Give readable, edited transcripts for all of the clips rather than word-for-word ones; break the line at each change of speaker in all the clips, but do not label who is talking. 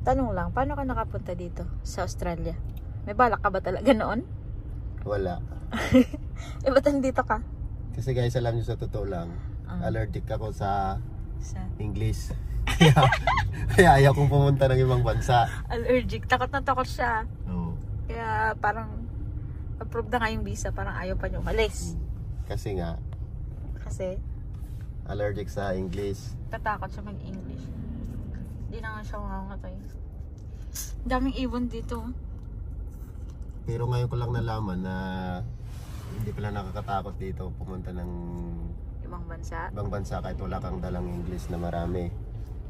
Tanong lang, paano ka nakapunta dito sa Australia? May balak ka ba talaga noon?
Wala.
Ba't nandito ka?
Kasi guys, alam nyo sa totoo lang, allergic ako sa English. Kaya ayaw kong pumunta ng ibang bansa.
Allergic. Takot na takot siya.
Oo.
Kaya parang approve na nga yung visa. Parang ayaw pa niyo umalis.
Kasi nga, allergic sa English.
Tatakot siya mag-English. Hindi na nga siya makangatay. Daming ibon dito.
Pero ngayon ko lang nalaman na hindi pala nakakatakot dito pumunta ng ibang bansa kahit wala kang dalang English na marami.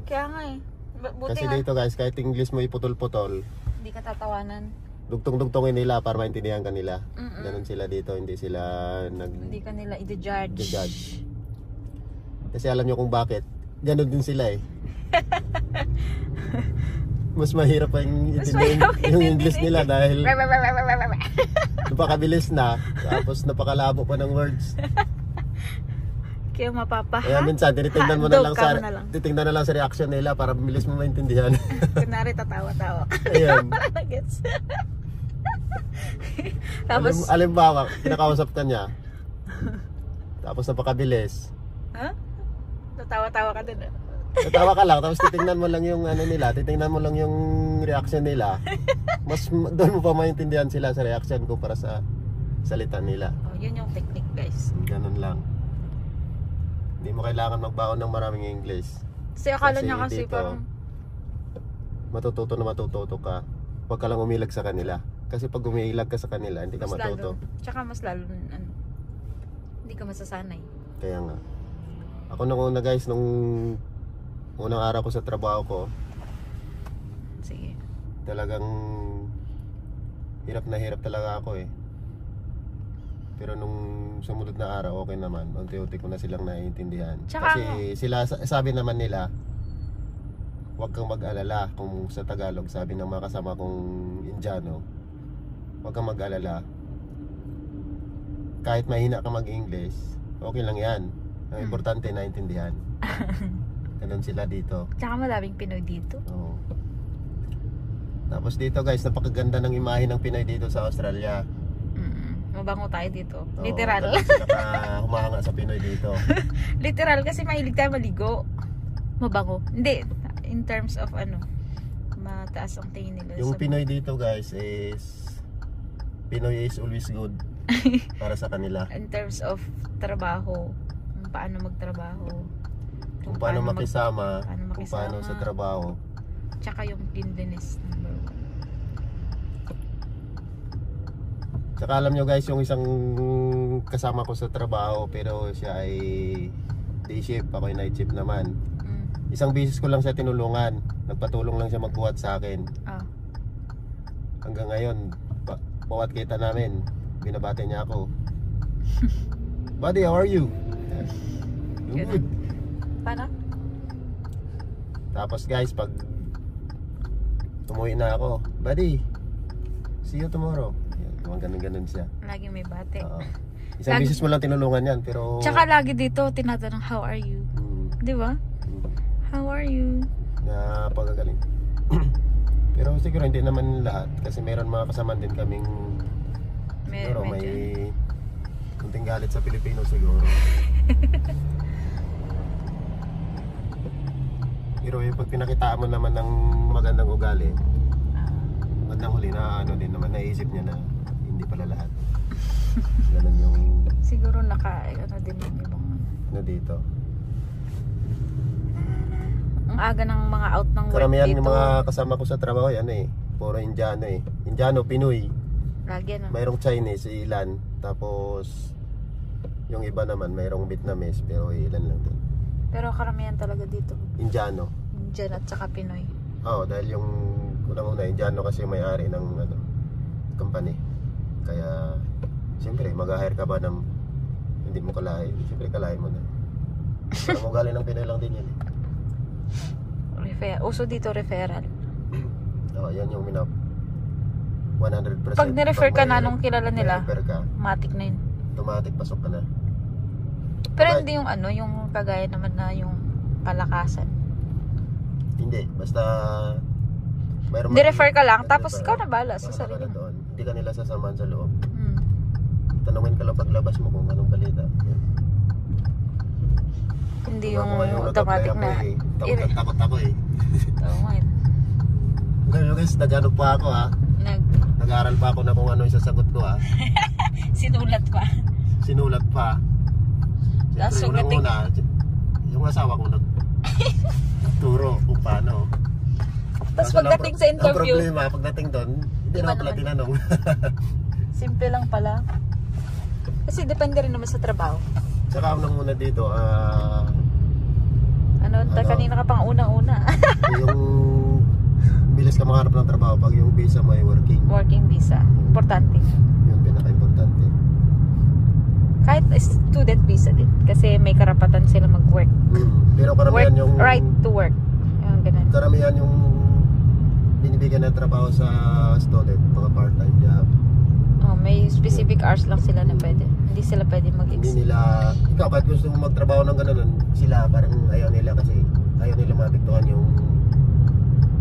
Kaya nga eh. Buti
Kasi
nga,
dito guys, kahit English mo iputol-putol,
hindi ka tatawanan.
dugtong-dugtongin nila para maintindihan ka nila. Ganon sila dito, hindi sila
Hindi ka nila i-judge.
Kasi alam nyo kung bakit. Ganon din sila eh. Mas mahirap pa yung English nila dahil napakabilis na, tapos napakalabo pa ng words.
Kaya
Kaya minsan tinitingnan mo na lang titingnan na lang sa reaction nila para bilis mo maintindihan.
Kunwari tatawa-tawa.
Ayan.
Gets. Tapos
alimbawa, kinakausap ka niya. Tapos napakabilis.
ha? Tatawa-tawa ka din.
Tatawa ka lang, tapos titingnan mo lang yung ano nila, titingnan mo lang yung reaction nila. Mas doon mo pa maintindihan sila sa reaction kumpara sa salita nila.
Oh, yun yung technique, guys.
Ganun lang. Hindi mo kailangan magbaon ng maraming English.
Kasi akala niya kasi
dito,
parang
matututo ka. Huwag ka lang umilag sa kanila. Kasi pag umilag ka sa kanila, hindi ka matuto.
Tsaka mas lalo, hindi ka masasanay.
Kaya nga. Ako nung una guys, nung unang araw ko sa trabaho ko,
sige,
talagang hirap na hirap talaga ako eh. Pero nung sumunod na araw, okay naman. Unti-unti ko na silang naiintindihan.
Tsaka
kasi sila, sabi naman nila, huwag kang mag-alala. Kung sa Tagalog, sabi ng mga kasama kong Indiano, huwag kang mag-alala. Kahit mahina ka mag-English, okay lang yan. Ang importante, naiintindihan. Ganun sila dito.
Tsaka maraming Pinoy dito.
Oo. Tapos dito guys, napakaganda ng imahe ng Pinoy dito sa Australia.
Mabango tayo dito.
Oo,
Literal.
Humahanga sa Pinoy dito.
Literal kasi mahilig tayo maligo. Mabango. Hindi. In terms of mataas ang tingin nila.
Yung Pinoy dito guys is Pinoy is always good para sa kanila.
In terms of trabaho, kung paano magtrabaho,
Kung paano makisama, kung paano sa trabaho.
Tsaka yung cleanliness.
Tsaka alam nyo guys, yung isang kasama ko sa trabaho, pero siya ay day shift, ako ay night shift naman. Isang beses ko lang siya tinulungan. Nagpatulong lang siya magbuhat sa akin. Hanggang ngayon, bawat kita namin, binabati niya ako. Buddy, how are you? Good.
Paano?
Tapos guys, pag umuwi na ako, buddy, see you tomorrow. Ganun-ganun siya.
Lagi may bate.
Isang beses mo lang tinulungan yan, pero
tsaka lagi dito tinatanong, how are you? Di ba? How are you?
Napakagaling. Pero siguro hindi naman lahat, kasi meron mga kasamaan din kaming siguro may kunting galit sa Pilipino siguro. Pero pag pinakitaan mo naman ng magandang ugali, magandang huli na din naman, naisip niya na hindi pala lahat. Ganun yung
siguro din yung ibang
dito.
Ang aga ng mga out ng work
karamihan
dito.
Yung mga kasama ko sa trabaho puro Indiano Indiano, Pinoy.
Lagi
mayroong Chinese, ilan. Tapos yung iba naman mayroong Vietnamese, pero ilan lang din.
Pero karamihan talaga dito
Indiano.
Indian at saka Pinoy.
Dahil yung unang-una Indiano kasi yung may-ari ng company. Kaya siyempre mag-hire ka ba ng hindi mo kalahin, siyempre kalahin mo na. Parang ugali ng Pinoy lang din yan.
Uso dito referral.
Yan yung 100%.
Pag nirefer ka na nung kilala nila, matik na yun.
Automatic pasok ka na.
Pero hindi yung yung kagaya naman na yung palakasan.
Hindi, basta
Ni-refer ka lang, tapos ikaw na bahala sa sarili mo.
Hindi ka nila sasamahan sa loob.
Hmm.
Tanungin ka lang paglabas mo kung anong balita. Yan.
Hindi
Diba,
yung
ako ngayon,
automatic
nag-apply
na...
ako eh. Takot ako eh.
Oo nga.
Ngayon guys, nag-ano pa ako ha. Nag-aaral pa ako na kung ano yung sasagot ko ha.
Sinulat pa.
Sinulat pa. Siyempre, una, yung asawa ko nagturo kung paano.
Tapos pagdating sa interview,
ang problema, pagdating doon, hindi naman pala tinanong.
simple lang pala. Kasi depende rin naman sa trabaho.
Saka unang muna dito,
kanina ka pang una-una.
yung bilis ka makahanap ng trabaho pag yung visa mo ay working.
Working visa. Importante.
Yung pinaka-importante.
Kahit student visa din. Kasi may karapatan sila mag-work.
Pero karamihan
work,
yung...
right to work. Yung ganun.
Karamihan yung binibigyan ng trabaho sa student, mga part-time job.
Oh, may specific hours lang sila na pwede. Hindi sila pwede
Hindi
mag-exceed.
nila... Ikaw, kahit gusto mo magtrabaho ng ganun, sila parang ayaw nila kasi ayaw nila mapiktuhan yung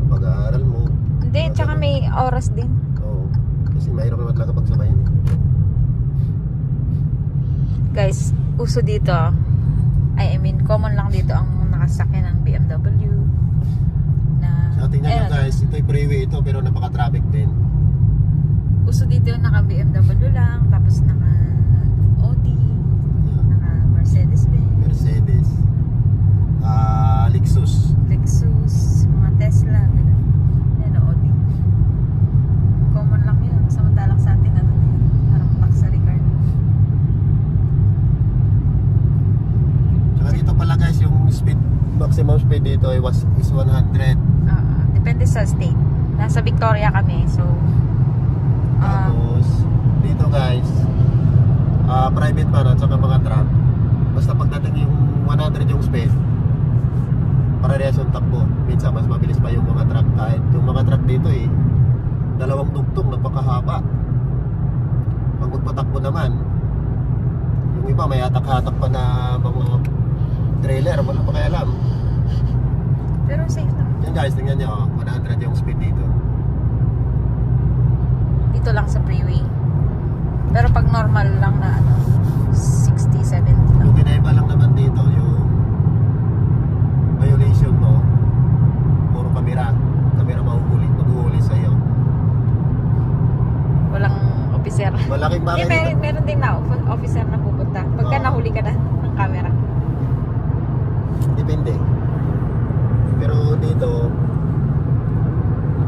pag-aaral mo.
Hindi, tsaka may oras din.
Oo. Kasi mahirap naman talaga pagsabayin.
Guys, uso dito. I mean, common lang dito ang nakasakyan ng BMW.
So tingnan nyo guys, ito'y freeway ito pero napaka-traffic din.
Uso dito yung naka-BMW lang, tapos naka-Audi, naka-Mercedes-Benz.
Mercedes.
Lexus, mga Tesla, gano'n. Yan, Audi. Common lang yun. Samantalang sa atin, ano na yun? Parang luxury car.
Saka dito pala guys, yung maximum speed dito is 100.
Depende sa state. Nasa Victoria kami, so...
Tapos, dito guys, private man at saka mga truck. Basta pagdating yung 100 yung speed, parehas yung takbo. Minsan mas mabilis pa yung mga truck. Kahit yung mga truck dito dalawang tugtog, napakahaba. Pag magpatakbo naman, yung iba may hatak-hatak pa na mga trailer, wala pa kaya alam.
Pero safe na.
Yan guys, tingnan nyo, 100 yung speed dito.
Dito lang sa freeway. Pero pag normal lang na 60, 70 lang.
Yung kinaiba lang naman dito, yung violation mo, puro kamera maghuhuli sa'yo.
Walang officer.
Malaking bakit dito.
Meron din na officer na pupunta. Pagka nahuli ka na ng camera.
Depende. Pero dito,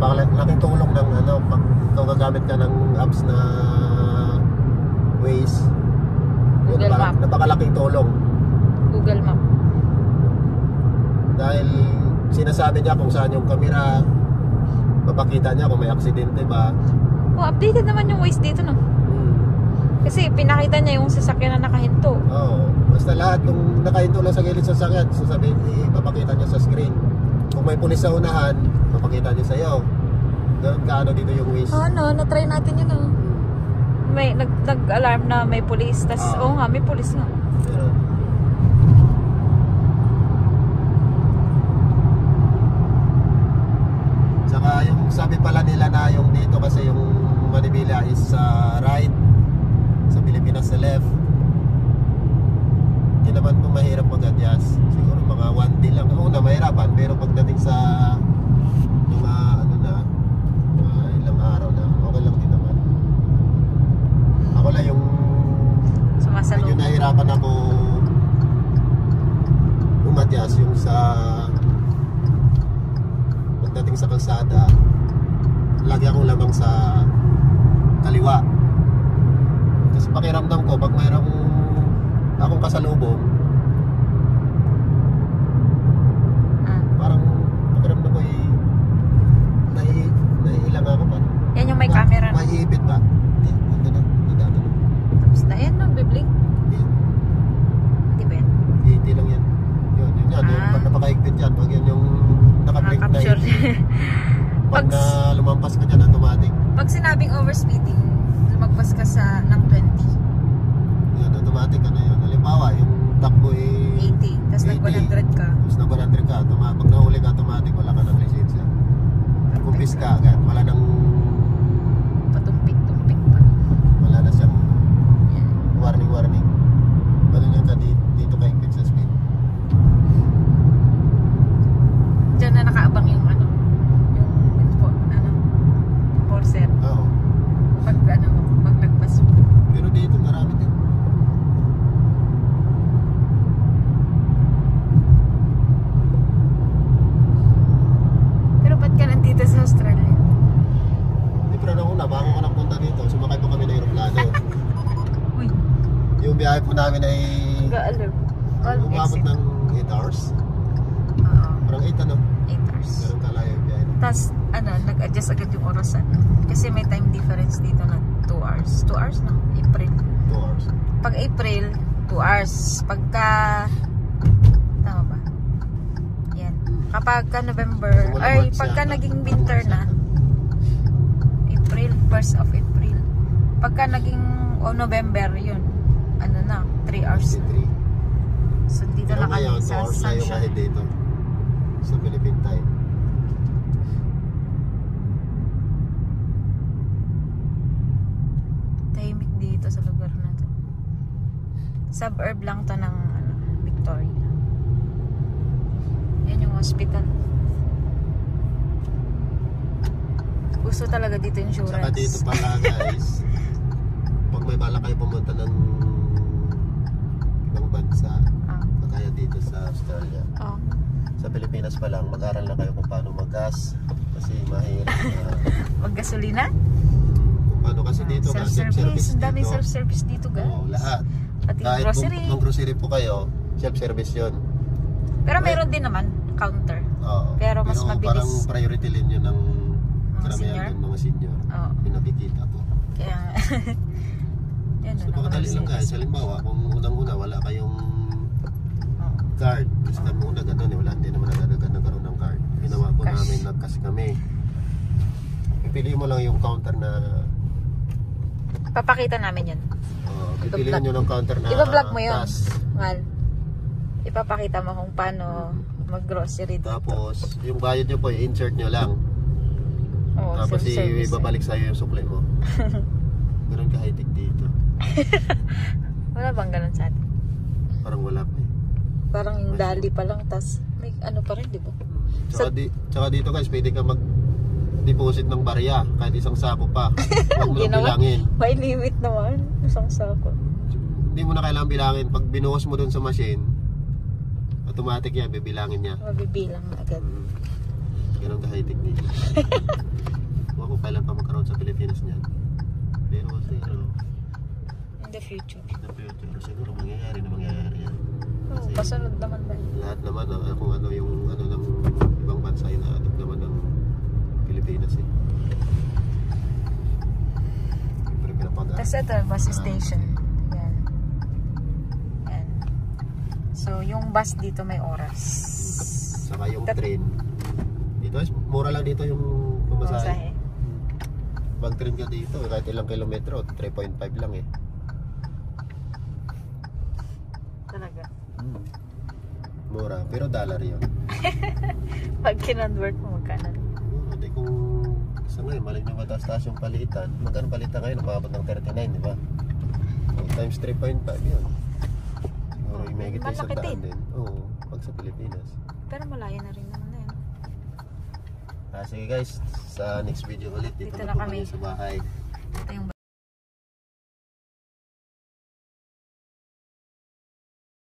laking tulong ng pag ikaw gagamit ka ng apps na Waze.
Google Map.
Napakalaking tulong.
Google Map.
Dahil sinasabi niya kung saan yung camera, papakita niya kung may aksidente ba.
Updated naman yung Waze dito, no? Kasi pinakita niya yung sasakyan na nakahinto.
Oo. Basta lahat kung nakahinto lang sa gilid sa sasakyan, ipapakita niya sa screen. Kung may pulis sa unahan, papakita niya sa'yo. Ganun kaano dito yung Waze.
Na-try natin yun, May nag-alarm na may pulis. Tas, nga, may pulis nga.
Pero, saka yung sabi pala nila na yung dito kasi yung Manibela is right, sa Pilipinas sa left. Hindi naman po mahirap mag-adjust. Siguro mga 1 day lang. Una mahirapan, pero pagdating sa mga ilang araw na, okay lang din naman. Ako lang yung medyo nahirapan ako umadyas yung sa pagdating sa kalsada. Lagi akong lamang sa kaliwa. Kasi pakiramdam ko pag mayroong akong kasalubong, parang pakiramdam ko naiilang ako pa.
Yan yung may camera.
May iipit ba? Hindi na.
Tapos na yan, bibling. Hindi ba yan?
80 lang yan. Yun. Pag napakaigpit yan, pag yan yung nakablink na
capture.
Pag na lumampas ka dyan, automatic.
Pag sinabing overspeeding, lumagpas ka ng 20.
Yan, automatic yun. Halimbawa, yung takbo
80. Tapos nag-100 ka.
Tapos nag-100 ka. Pag nahuli ka, automatic, wala ka ng lisensya. Kung umpis ka agad. Wala nang
Patumpik-tumpik pa.
wala na siyang
Yan.
warning. Ganun yung dito kay Queen sa speed.
Diyan na nakaabang yung ano, yung enforcer.
Oo.
Pag lagpas mo.
Pero dito marami din.
Pero ba't ka nandito sa Australia?
Hindi, pero nung una, bago ko napunta dito, sumakay po kami ng aeroplano.
Uy,
Yung biyahe po namin ay
ga-alam. All
umabot
exit.
ng 8 hours.
Oo,
Parang 8 ano?
8 hours.
Ganun kalayo yung biyahe.
Tapos, nag-adjust agad yung orasan. Kasi may time difference dito na 2 hours. 2 hours na, April.
2 hours.
Pag April, 2 hours. Pagka, tama ba? Yan. Kapag ka November,
Simula
ay,
March
pagka
yata.
naging winter na, April, 1st of April. Pagka naging, November, yun. Ano na, 3 hours na.
53.
So, dito
Pero
na kami
ngayon, 2
sa
hours na yung
sunshine.
ahead dito. Sa Philippine time.
Tahimik dito sa lugar na to. Suburb lang to ng Victoria. Yan yung hospital. Gusto talaga dito insurance.
Saka dito pala guys, pag may bala kayo pumunta ng ibang bansa,
Ah.
kagaya dito sa Australia,
Oh.
sa Pilipinas pa lang, mag-aral na kayo kung paano mag-gas. Kasi mahirap na
Maggasolina?
kung paano kasi dito ka,
Self-service. Ang daming
dito.
self-service dito, guys.
Oo, lahat.
Pati
Kahit
grocery.
kung grocery po kayo, self-service yun.
Pero meron din naman counter.
Oo.
Pero mas mabilis.
Parang priority din yun ng
Mga
karamihan
senior?
dun, mga senior.
Oo.
Yung nakikita ko.
Kaya, yan
So, pakadali lang guys. Halimbawa, kung unang-una wala kayong card. Kasi kami una ganun eh. Wala, hindi naman nagkaroon ng card. Ginawa po
Cash.
namin, nag-cash kami. Pipili mo lang yung counter na
Papakita namin yun.
pipiliin nyo ng counter na
Iba-vlog mo yun.
cash.
Ngal. Ipapakita mo kung paano mag-grocery dito.
Tapos, yung bayad nyo po, i-insert nyo lang.
Oo,
Tapos
self-service.
ibabalik sa'yo yung sukli mo. Ganun ka high-tech dito.
Wala bang ganun sa atin?
Parang wala pa eh.
Parang yung dali pa lang, tas may ano pa rin, di ba?
Tsaka dito guys, pwede ka mag-deposit ng barya. Kahit isang sako pa. Huwag mo
Hindi
lang
naman.
bilangin.
May limit naman. Isang sako.
Hindi mo na kailangan bilangin. Pag binuhos mo dun sa machine, automatic yan, bibilangin niya.
Mabibilang na agad.
Ganun ka high-tech dito. Huwag ko kailan pa magkaroon sa Pilipinas niyan. Pero siguro,
In the future.
sa future, siguro mangyayari yan.
Oo, pasunod naman ba?
Lahat naman, kung ano yung ano ng ibang bansa, ina-adopt naman ng Pilipinas eh. Siyempre, pinapag-
Tapos ito, bus station. Yan. Yan. So, yung bus dito may oras.
Saka yung train. Dito is mura lang dito yung pamasahe.
Pamasahe.
Pag train ka dito, kahit ilang kilometro, 3.5 lang eh.
Talaga.
Mura, pero dollar yun.
Pag kinonvert mo, magkano?
Hindi kung sa ngayon, mali nyo mataas-taas yung palitan. Magkano palitan ngayon? Umabot ng 39, di ba? So, times 3.5 yun. Siguro yung may
Malaki
isang daan
din.
din. Oo, pag sa Pilipinas.
Pero malayo na rin naman na yun.
Sige guys, sa next video ulit, dito
Dito
na
na
po
kami.
kami sa bahay.
Ito yung